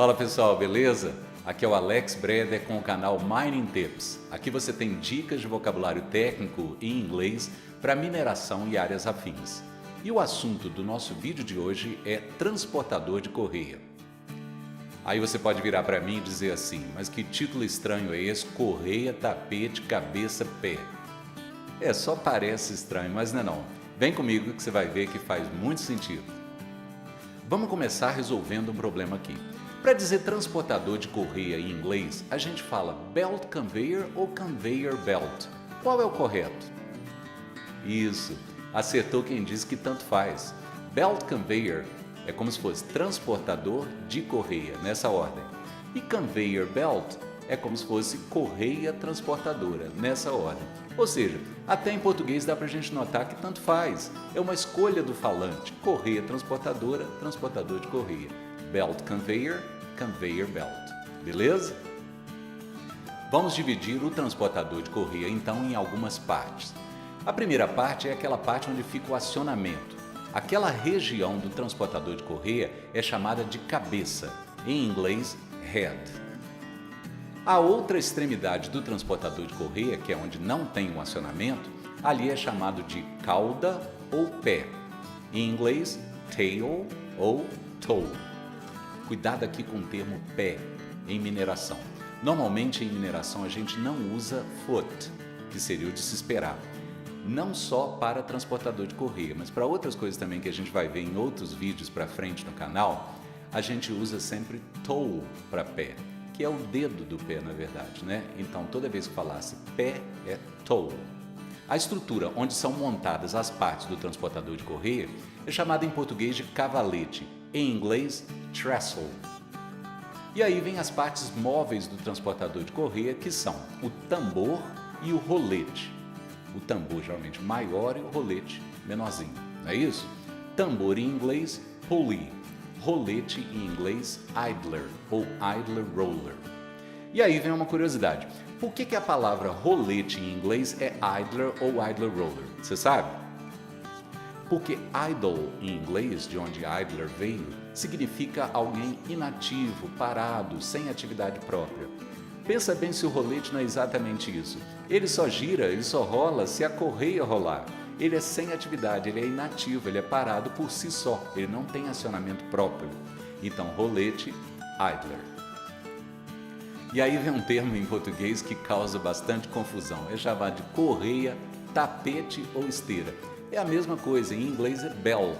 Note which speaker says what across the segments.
Speaker 1: Fala pessoal, beleza? Aqui é o Alex Breder com o canal Mining Tips. Aqui você tem dicas de vocabulário técnico em inglês para mineração e áreas afins. E o assunto do nosso vídeo de hoje é transportador de correia. Aí você pode virar para mim e dizer assim, mas que título estranho é esse? Correia, tapete, cabeça, pé. Só parece estranho, mas não é não. Vem comigo que você vai ver que faz muito sentido. Vamos começar resolvendo um problema aqui. Para dizer transportador de correia em inglês, a gente fala belt conveyor ou conveyor belt. Qual é o correto? Isso, acertou quem disse que tanto faz. Belt conveyor é como se fosse transportador de correia, nessa ordem. E conveyor belt é como se fosse correia transportadora, nessa ordem. Ou seja, até em português dá para a gente notar que tanto faz. É uma escolha do falante. Correia transportadora, transportador de correia. Belt conveyor, conveyor belt. Beleza? Vamos dividir o transportador de correia então em algumas partes. A primeira parte é aquela parte onde fica o acionamento. Aquela região do transportador de correia é chamada de cabeça, em inglês head. A outra extremidade do transportador de correia, que é onde não tem um acionamento, ali é chamado de cauda ou pé, em inglês tail ou toe. Cuidado aqui com o termo pé em mineração. Normalmente em mineração a gente não usa foot, que seria o de se esperar. Não só para transportador de correia, mas para outras coisas também que a gente vai ver em outros vídeos para frente no canal, a gente usa sempre toe para pé, que é o dedo do pé, na verdade, né? Então, toda vez que falasse pé, é toe. A estrutura onde são montadas as partes do transportador de correia é chamada em português de cavalete, em inglês, trestle. E aí vem as partes móveis do transportador de correia, que são o tambor e o rolete. O tambor geralmente maior e o rolete menorzinho, não é isso? Tambor em inglês, pulley. Rolete em inglês, idler ou idler roller. E aí vem uma curiosidade. Por que a palavra rolete em inglês é idler ou idler roller? Você sabe? Porque idle em inglês, de onde idler veio, significa alguém inativo, parado, sem atividade própria. Pensa bem se o rolete não é exatamente isso. Ele só gira, ele só rola se a correia rolar. Ele é sem atividade, ele é inativo, ele é parado por si só, ele não tem acionamento próprio. Então, rolete, idler. E aí vem um termo em português que causa bastante confusão, é chamado de correia, tapete ou esteira. É a mesma coisa, em inglês é belt.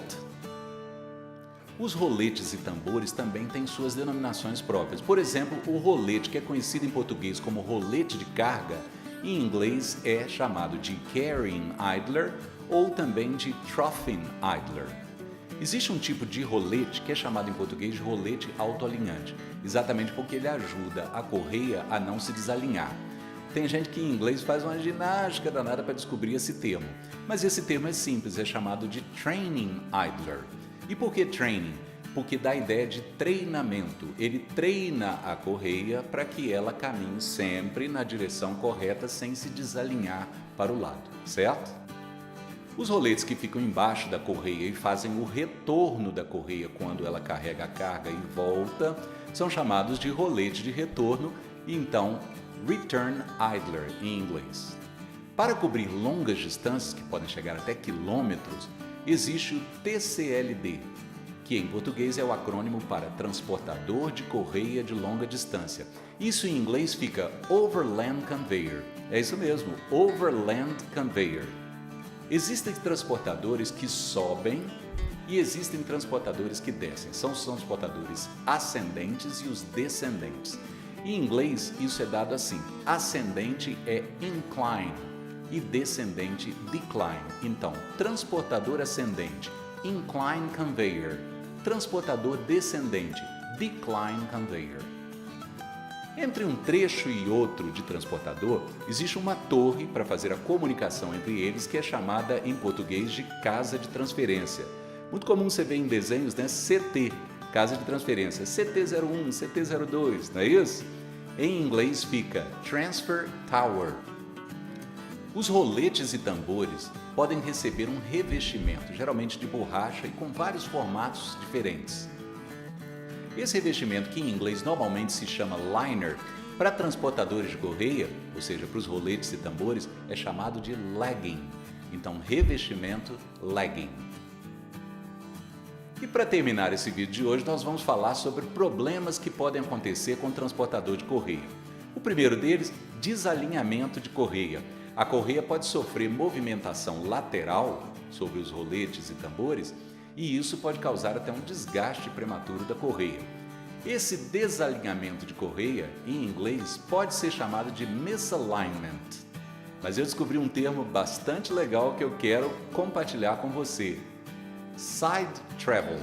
Speaker 1: Os roletes e tambores também têm suas denominações próprias. Por exemplo, o rolete, que é conhecido em português como rolete de carga, em inglês é chamado de carrying idler ou também de troughing idler. Existe um tipo de rolete que é chamado em português de rolete autoalinhante, exatamente porque ele ajuda a correia a não se desalinhar. Tem gente que em inglês faz uma ginástica danada para descobrir esse termo, mas esse termo é simples, é chamado de training idler. E por que training? Porque dá a ideia de treinamento. Ele treina a correia para que ela caminhe sempre na direção correta sem se desalinhar para o lado, certo? Os roletes que ficam embaixo da correia e fazem o retorno da correia quando ela carrega a carga e volta são chamados de rolete de retorno e então return idler em inglês. Para cobrir longas distâncias, que podem chegar até quilômetros, existe o TCLD, que em português é o acrônimo para Transportador de Correia de Longa Distância. Isso em inglês fica Overland Conveyor. É isso mesmo, Overland Conveyor. Existem transportadores que sobem e existem transportadores que descem. São os transportadores ascendentes e os descendentes. Em inglês isso é dado assim, ascendente é incline e descendente decline. Então, transportador ascendente, incline conveyor. Transportador descendente, decline conveyor. Entre um trecho e outro de transportador, existe uma torre para fazer a comunicação entre eles que é chamada em português de casa de transferência. Muito comum você ver em desenhos, né? CT, casa de transferência, CT01, CT02, não é isso? Em inglês fica Transfer Tower. Os roletes e tambores podem receber um revestimento, geralmente de borracha e com vários formatos diferentes. Esse revestimento, que em inglês normalmente se chama liner, para transportadores de correia, ou seja, para os roletes e tambores, é chamado de legging. Então, revestimento legging. E para terminar esse vídeo de hoje, nós vamos falar sobre problemas que podem acontecer com o transportador de correia. O primeiro deles, desalinhamento de correia. A correia pode sofrer movimentação lateral sobre os roletes e tambores, e isso pode causar até um desgaste prematuro da correia. Esse desalinhamento de correia, em inglês, pode ser chamado de misalignment. Mas eu descobri um termo bastante legal que eu quero compartilhar com você. Side travel.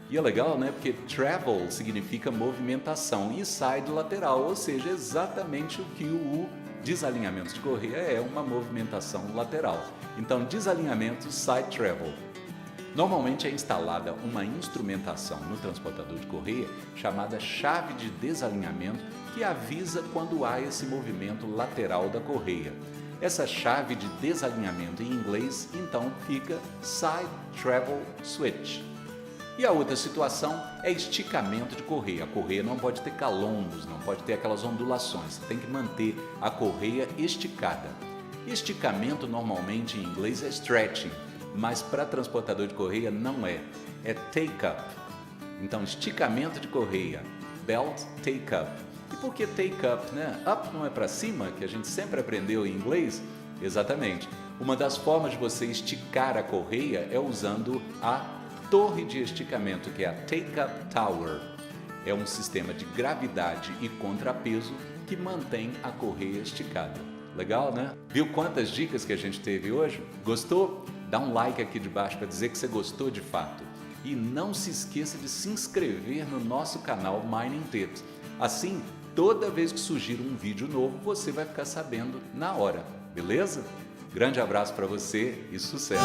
Speaker 1: E é legal, né? Porque travel significa movimentação e side lateral, ou seja, exatamente o que o desalinhamento de correia é, uma movimentação lateral. Então, desalinhamento, side travel. Normalmente é instalada uma instrumentação no transportador de correia chamada chave de desalinhamento, que avisa quando há esse movimento lateral da correia. Essa chave de desalinhamento em inglês, então, fica Side Travel Switch. E a outra situação é esticamento de correia. A correia não pode ter calombos, não pode ter aquelas ondulações, você tem que manter a correia esticada. Esticamento normalmente em inglês é stretching, mas para transportador de correia não é take-up. Então, esticamento de correia, belt take-up. E por que take-up, né? Up não é para cima, que a gente sempre aprendeu em inglês? Exatamente. Uma das formas de você esticar a correia é usando a torre de esticamento, que é a take-up tower. É um sistema de gravidade e contrapeso que mantém a correia esticada. Legal, né? Viu quantas dicas que a gente teve hoje? Gostou? Dá um like aqui de baixo para dizer que você gostou de fato. E não se esqueça de se inscrever no nosso canal Mining Tips. Assim, toda vez que surgir um vídeo novo, você vai ficar sabendo na hora, beleza? Grande abraço para você e sucesso!